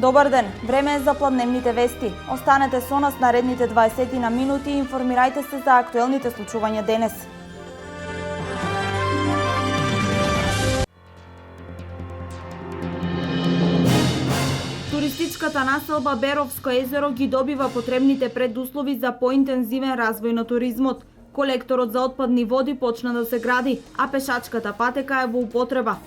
Добар ден, време е за пладневните вести. Останете со нас наредните 20 на минути и информирајте се за актуелните случувања денес. Туристичката населба Беровско езеро ги добива потребните предуслови за поинтензивен развој на туризмот. Колекторот за отпадни води почна да се гради, а пешачката патека е во употреба.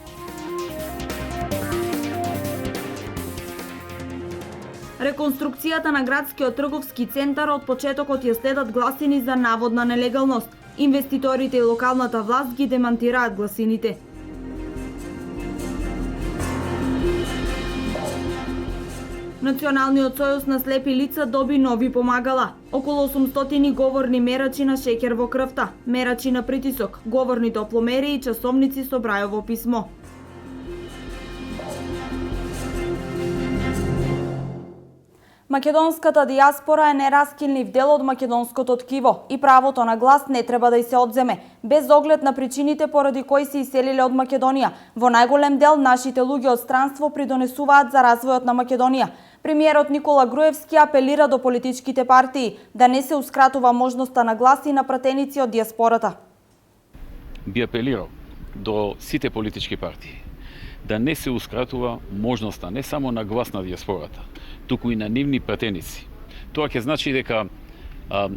Реконструкцијата на градскиот трговски центар од почетокот ја следат гласини за наводна нелегалност. Инвеститорите и локалната власт ги демантираат гласините. Националниот сојуз на слепи лица доби нови помагала. Околу 800 говорни мерачи на шеќер во крвта, мерачи на притисок, говорни топломери и часовници со Брајово писмо. Македонската дијаспора е нераскинлив дел од македонското ткиво и правото на глас не треба да ѝ се одземе, без оглед на причините поради кои се иселиле од Македонија. Во најголем дел нашите луѓе од странство придонесуваат за развојот на Македонија. Премиерот Никола Груевски апелира до политичките партии да не се ускратува можноста на глас и на пратеници од дијаспората. Би апелирал до сите политички партии да не се ускратува можноста не само на глас на дијаспората, туку и на нивни пратеници. Тоа ќе значи дека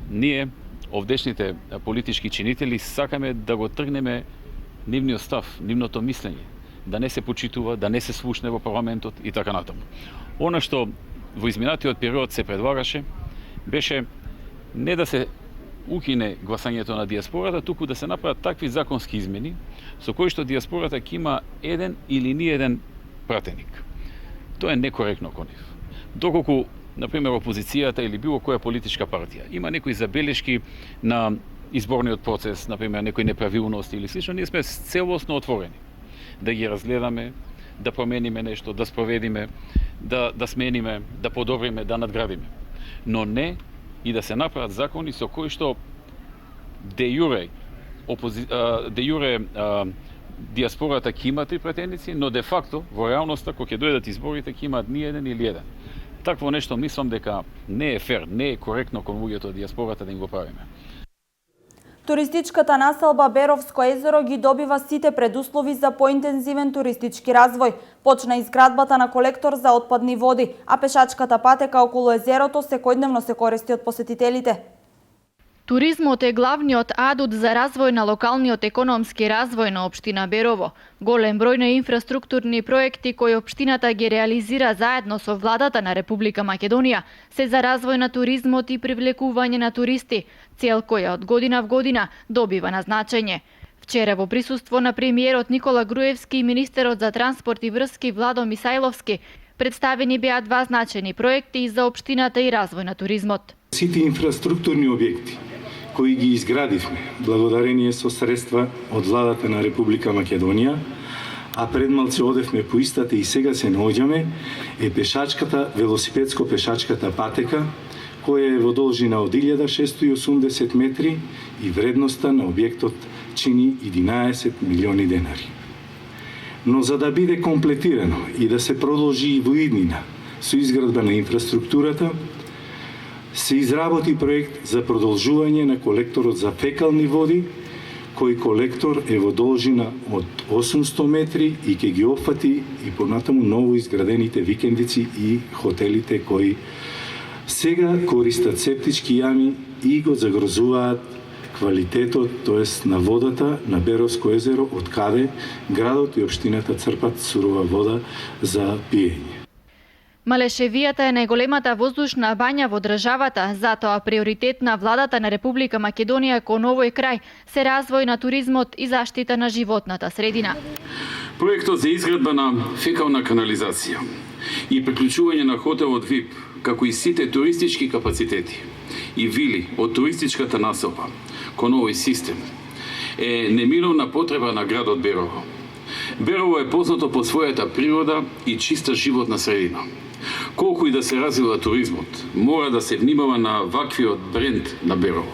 ние, овдешните политички чинители, сакаме да го тргнеме нивниот став, нивното мислење, да не се почитува, да не се слушне во парламентот и така натаму. Она што во изминатиот период се предлагаше, беше не да се укине гласањето на дијаспората, туку да се направат такви законски измени со кои што дијаспората ќе има еден или ни еден пратеник. Тоа е некоректно кон нив. Доколку, например, опозицијата или било која политичка партија има некои забелешки на изборниот процес, например, некои неправилности или слично, ние сме целосно отворени да ги разгледаме, да промениме нешто, да спроведиме, да смениме, да подобриме, да надградиме. Но не и да се направат закони со кои што де јуре дијаспората ќе има 3 пратеници, но де факто во реалноста кога ќе дојдат изборите ќе имаат ни еден или еден. Такво нешто мислам дека не е фер, не е коректно кон луѓето од дијаспората да им го правиме. Туристичката населба Беровско езеро ги добива сите предуслови за поинтензивен туристички развој. Почна изградбата на колектор за отпадни води, а пешачката патека околу езерото секојдневно се користи од посетителите. Туризмот е главниот адут за развој на локалниот економски развој на општина Берово. Голем број на инфраструктурни проекти кои општината ги реализира заедно со владата на Република Македонија се за развој на туризмот и привлекување на туристи, цел која од година в година добива на значење. Вчера во присуство на премиерот Никола Груевски и министерот за транспорт и врски Владо Мисајловски представени беа 2 значени проекти за општината и развој на туризмот. Сите инфраструктурни објекти кои ги изградивме благодарение со средства од владата на Република Македонија, а предмалце одевме по истата и сега се наоѓаме, е велосипедско-пешачката патека, која е во должина од 1680 метри и вредноста на објектот чини 11 милиони денари. Но за да биде комплетирано и да се продолжи и во иднина со изградба на инфраструктурата, се изработи проект за продолжување на колекторот за фекални води, кој колектор е во должина од 800 метри и ќе ги опфати и понатаму ново изградените викендици и хотелите кои сега користат септички јами и го загрозуваат квалитетот, тоест на водата на Беровско езеро, од каде градот и општината црпат сурова вода за пиење. Малешевијата е најголемата воздушна бања во државата, затоа приоритет на владата на Република Македонија кон овој крај се развој на туризмот и заштита на животната средина. Проектот за изградба на фекална канализација и приклучување на хотелот VIP, како и сите туристички капацитети и вили од туристичката населба кон овој систем е неминовна потреба на градот Берово. Берово е познато по својата природа и чиста животна средина. Колку и да се развива туризмот, мора да се внимава на ваквиот бренд на Берово.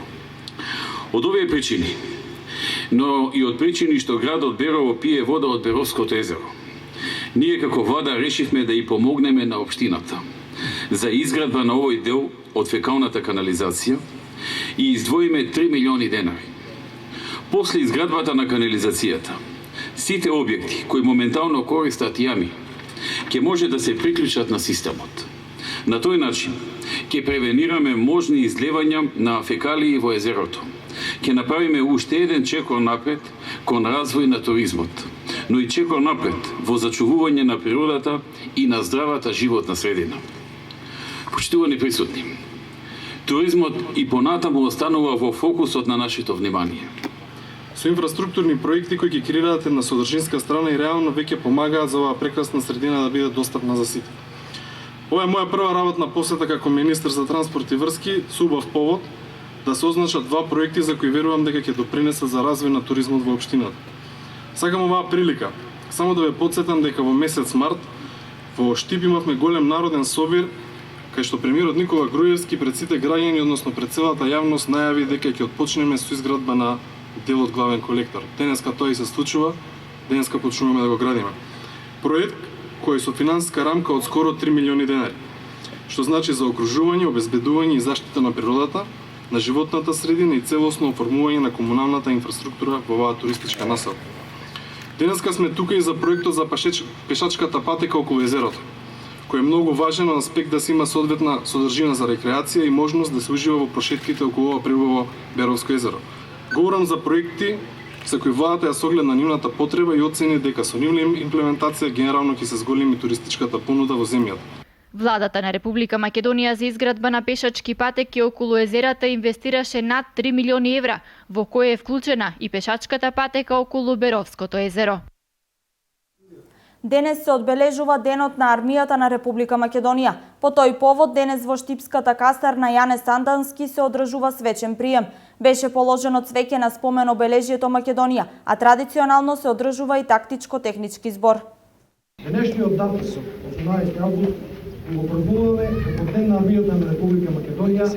Од овие причини, но и од причини што градот Берово пие вода од Беровското езеро, Ние како влада решивме да и помогнеме на општината за изградба на овој дел од фекалната канализација и издвоиме 3 милиони денари. После изградбата на канализацијата, сите објекти кои моментално користат јами ќе може да се приклучат на системот. На тој начин ќе превенираме можни излевања на фекалии во езерото. Ќе направиме уште еден чекор напред кон развој на туризмот, но и чекор напред во зачувување на природата и на здравата животна средина. Почитувани присутни, туризмот и понатаму останува во фокусот на нашето внимание. Со инфраструктурни проекти кои ќе креираат една содржинска страна и реално веќе помагаат за оваа прекрасна средина да биде достапна за сите. Ова е моја прва работна посета како министер за транспорт и врски со убав повод да се означат два проекти за кои верувам дека ќе допринесат за развој на туризмот во општината. Сакам оваа прилика само да ве потсетам дека во месец март во Штип имавме голем народен собир кај што премиерот Никола Груевски пред сите граѓани, односно пред целата јавност, најави дека ќе отпочнеме со изградба на делот главен колектор. Денеска тоа и се случува, денеска почнуваме да го градиме. Проект кој со финансиска рамка од скоро 3 милиони денари, што значи за окружување, обезбедување и заштита на природата, на животната средина и целосно оформување на комуналната инфраструктура во оваа туристичка насока. Денеска сме тука и за проектот за пешачката патека околу езерото, кој е многу важен аспект да се има соодветна содржина за рекреација и можност да се ужива во прошетките околу ова прилово Беровско езеро. Говорам за проекти за кои владата ја соглед на нивната потреба и оцени дека со нивна имплементација генерално ќе се зголеми туристичката понуда во земјата. Владата на Република Македонија за изградба на пешачки патеки околу езерата инвестираше над 3 милиони евра, во кој е вклучена и пешачката патека околу Беровското езеро. Денес се одбележува Денот на армијата на Република Македонија. По тој повод денес во Штипската касарна Јане Сандански се одржува свечен прием. Беше положено цвеќе на спомен обележјето Македонија, а традиционално се одржува и тактичко-технички збор. Денешниот дан, 18 август, го празнуваме како Ден на армијата на Република Македонија,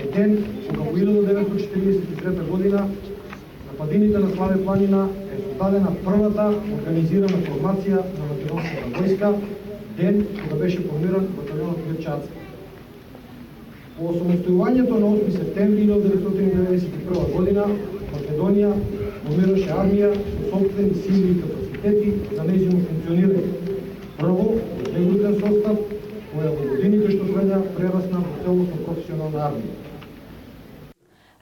е ден кога во 1943 година на падините на Славе планина е создадена првата организирана формација на македонската војска, ден кога беше формиран баталионот Грчац. По осамостојувањето на 8 септември 1991 година Македонија формираше армија со собствени сили и капацитети за нејзино функционирање. Прво, регрутен состав, која во годините што следа прерасна во целосно професионална армија.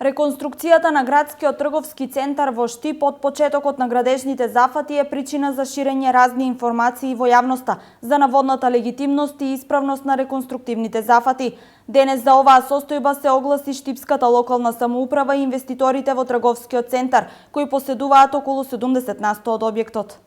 Реконструкцијата на градскиот трговски центар во Штип од почетокот на градежните зафати е причина за ширење разни информации во јавноста за наводната легитимност и исправност на реконструктивните зафати. Денес за оваа состојба се огласи Штипската локална самоуправа и инвеститорите во трговскиот центар, кои поседуваат околу 70% од објектот.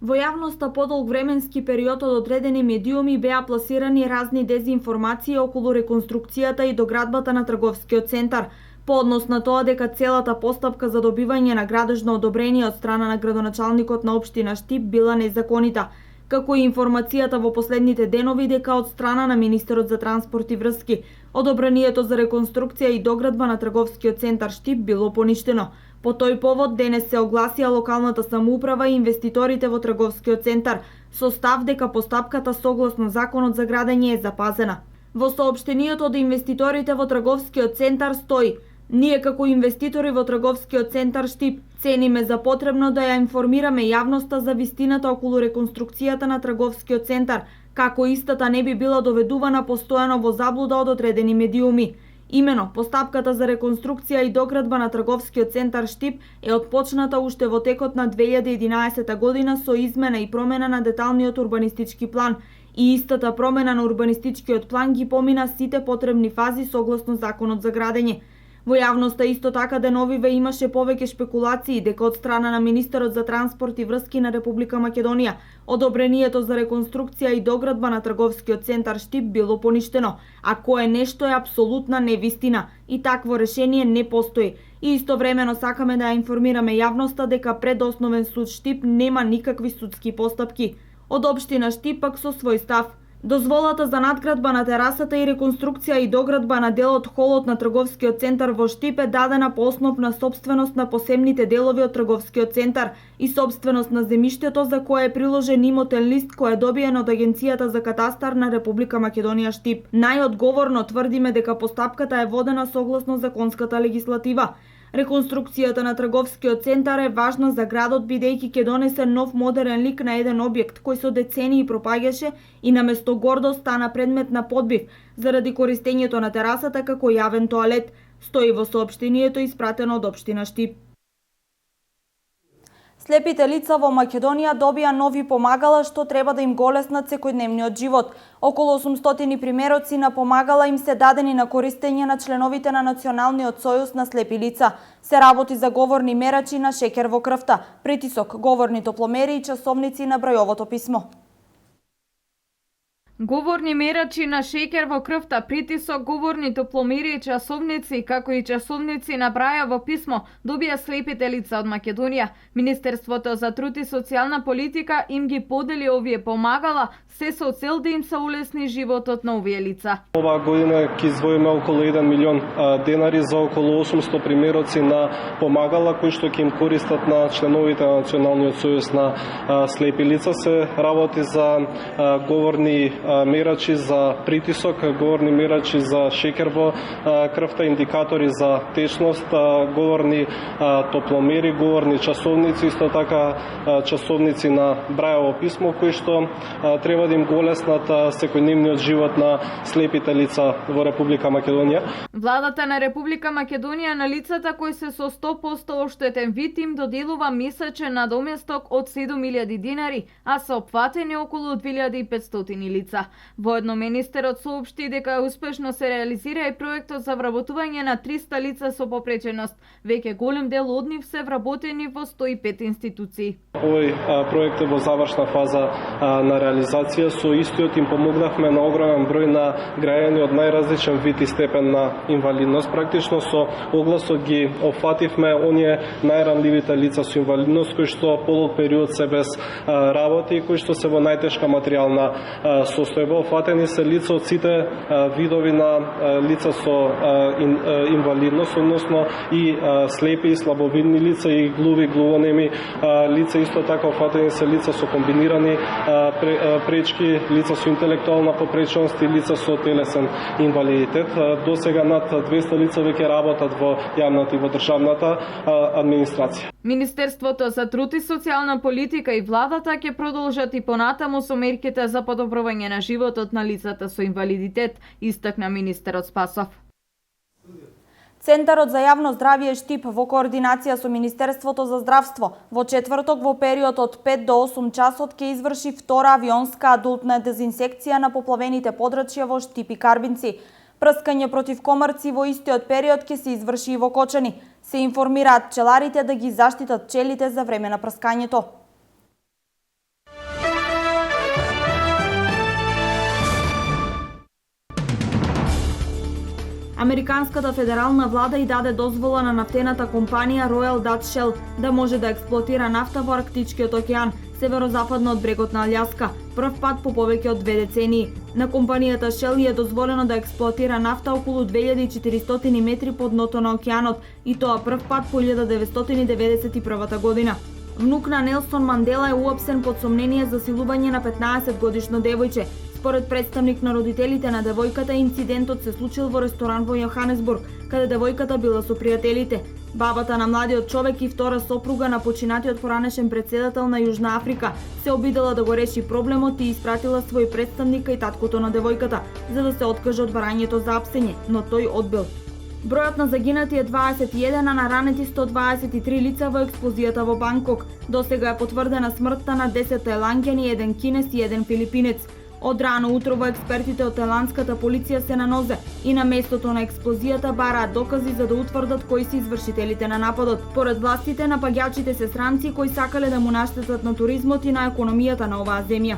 Во јавноста подолг временски период од одредени медиуми беа пласирани разни дезинформации околу реконструкцијата и доградбата на трговскиот центар, по однос на тоа дека целата постапка за добивање на градежно одобрение од страна на градоначалникот на општина Штип била незаконита, како и информацијата во последните денови дека од страна на министерот за транспорт и врски одобрението за реконструкција и доградба на трговскиот центар Штип било поништено. По тој повод денес се огласија локалната самоуправа и инвеститорите во трговскиот центар со став дека постапката согласно законот за градење е запазена. Во соопштенијето од инвеститорите во трговскиот центар стои: ние како инвеститори во трговскиот центар Штип цениме за потребно да ја информираме јавноста за вистината околу реконструкцијата на трговскиот центар, како истата не би била доведувана постојано во заблуда од одредени медиуми. Имено, постапката за реконструкција и доградба на трговскиот центар Штип е отпочната уште во текот на 2011 година со измена и промена на деталниот урбанистички план и истата промена на урбанистичкиот план ги помина сите потребни фази согласно законот за градење. Во јавноста исто така деновиве имаше повеќе шпекулации дека од страна на министерот за транспорт и врски на Република Македонија одобрението за реконструкција и доградба на трговскиот центар Штип било поништено, а кое нешто е апсолутна невистина и такво решение не постои. И истовремено сакаме да ја информираме јавноста дека пред Основен суд Штип нема никакви судски постапки. Од општина Штип пак со свој став: Дозволата за надградба на терасата и реконструкција и доградба на дел од холот на трговскиот центар во Штип е дадена по основна собственост на посебните делови од трговскиот центар и собственост на земјиштето за кое е приложен имотен лист кој е добиен од Агенцијата за катастар на Република Македонија Штип. Најодговорно тврдиме дека постапката е водена согласно законската легислатива. Реконструкцијата на трговскиот центар е важна за градот бидејќи ќе донесе нов модерен лик на еден објект кој со децении пропаѓаше и наместо гордо стана предмет на подбив заради користењето на терасата како јавен тоалет, стои во соопштението испратено од општина Штип. Слепите лица во Македонија добија нови помагала што треба да им го олеснат секојдневниот живот. Околу 800 примероци на помагала им се дадени на користење на членовите на Националниот сојуз на слепи лица. Се работи за говорни мерачи на шекер во крвта, притисок, говорни топломери и часовници на брајовото писмо. Говорни мерачи на шеќер во крвта, притисок, говорни топломери и часовници, како и часовници на брајово писмо, добија слепите лица од Македонија. Министерството за труд и социјална политика им ги подели овие помагала, се со цел да им се улесни животот на овие лица. Оваа година ќе издвоиме околу 1 милион денари за околу 800 примероци на помагала кои што ќе им користат на членовите на Националниот сојуз на слепи лица. Се работи за говорни мерачи за притисок, говорни мерачи за шекер во крвта, индикатори за течност, говорни топломери, говорни часовници, исто така часовници на брајово писмо кои што треба да им го олеснат секојдневниот живот на слепите лица во Република Македонија. Владата на Република Македонија на лицата кои се со 100% оштетен вид им доделува месечен надоместок од 7.000 динари, а се опфатени околу 2.500 лица. Воедно министерот соопшти дека успешно се реализира и проектот за вработување на 300 лица со попреченост. Веќе голем дел од нив се вработени во 105 институции. Овој проект е во завршна фаза на реализација. Со истиот им помогнавме на огромен број на граѓани од најразличен вид и степен на инвалидност. Практично со огласот ги опфативме оние најранливите лица со инвалидност кои што полот период се без работа и кои што се во најтешка материјална состојба. Опфатени се лица од сите видови на лица со инвалидност, односно и слепи и слабовидни лица и глуви, глувонеми лица. Исто така опфатени се лица со комбинирани пречки, лица со интелектуална попреченост и лица со телесен инвалидитет. До сега над 200 лица веќе работат во јавната и во државната администрација. Министерството за труд и социјална политика и владата ќе продолжат и понатаму со мерките за подобрување на животот на лицата со инвалидитет, истакна министерот Спасов. Центарот за јавно здравје Штип во координација со Министерството за здравство во четврток во период од 5 до 8 часот ќе изврши втора авионска адултна дезинсекција на поплавените подрачја во Штип и Карбинци. Прскање против комарци во истиот период ќе се изврши и во Кочани. Се информираат пчеларите да ги заштитат пчелите за време на прскањето. Американската федерална влада и даде дозвола на нафтената компанија Royal Dutch Shell да може да експлоатира нафта во Арктичкиот океан, северозападно од брегот на Алјаска, прв пат по повеќе од 2 децении. На компанијата Shell е дозволено да експлоатира нафта околу 2400 метри под дното на океанот и тоа прв пат по 1991 година. Внук на Нелсон Мандела е уапсен под сомнение за силување на 15 годишно девојче. Според представник на родителите на девојката, инцидентот се случил во ресторан во Јоханесбург, каде девојката била со пријателите. Бабата на младиот човек и втора сопруга на починатиот поранешен претседател на Јужна Африка се обидела да го реши проблемот и испратила свој представник кај таткото на девојката, за да се откаже од барањето за апсење, но тој одбил. Бројот на загинати е 21, а на ранети 123 лица во експлозијата во Банкок. Досега е потврдена смртта на 10 тајланѓани, 1 кинез и 1 филипинец. Од рано утрово експертите од тајландската полиција се на нозе и на местото на експлозијата бараат докази за да утврдат кои се извршителите на нападот. Поред властите, напаѓачите се странци кои сакале да му наштетат на туризмот и на економијата на оваа земја.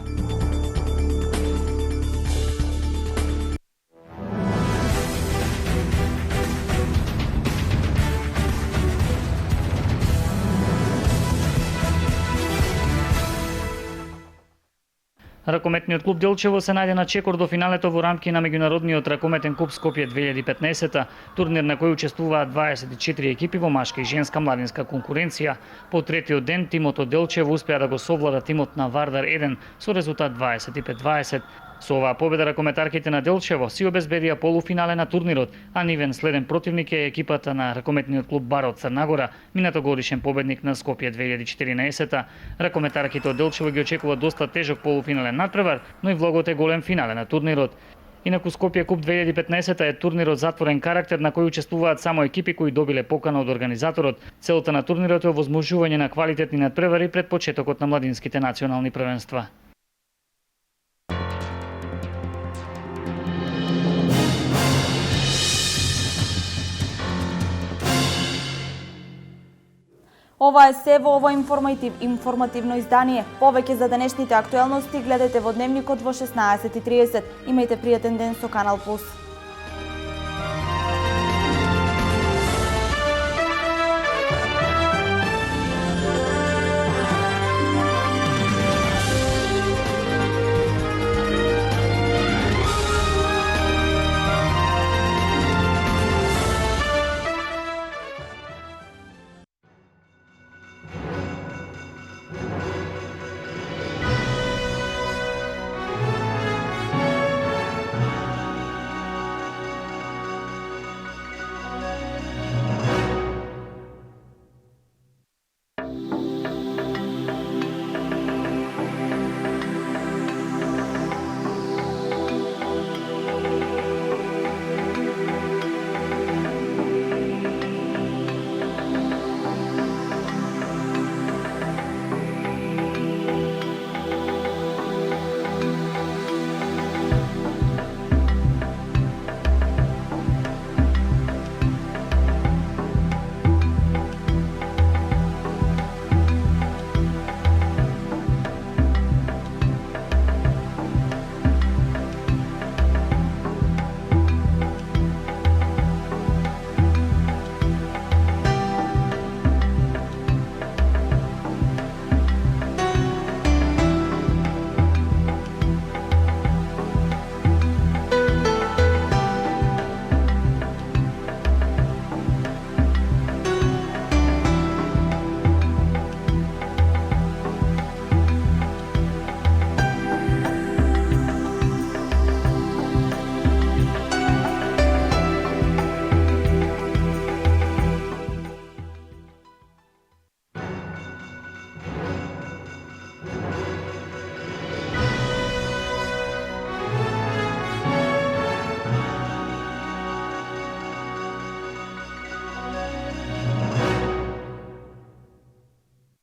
Ракометниот клуб Делчево се најде на чекор до финалето во рамки на меѓународниот ракометен куп Скопје 2015, турнир на кој учествуваат 24 екипи во машка и женска младинска конкуренција. По третиот ден тимот од Делчево успеа да го совлада тимот на Вардар 1 со резултат 25-20. Со оваа победа ракометарките на Делчево си обезбедија полуфинале на турнирот, а нивен следен противник е екипата на ракометниот клуб Бар од Црнагора, минатогодишен победник на Скопје 2014. Ракометарките од Делчево ги очекува доста тежок полуфинален надпревар, но и влогот е голем финале на турнирот. Инаку Скопје Куп 2015 е турнирот затворен карактер на кој учествуваат само екипи кои добиле покана од организаторот. Целта на турнирот е овозможување на квалитетни надпревари пред почетокот на младинските национални првенства. Ова е се во ово информативно издание. Повеќе за денешните актуелности гледате во Дневникот во 16:30. Имајте пријатен ден со Канал Плюс.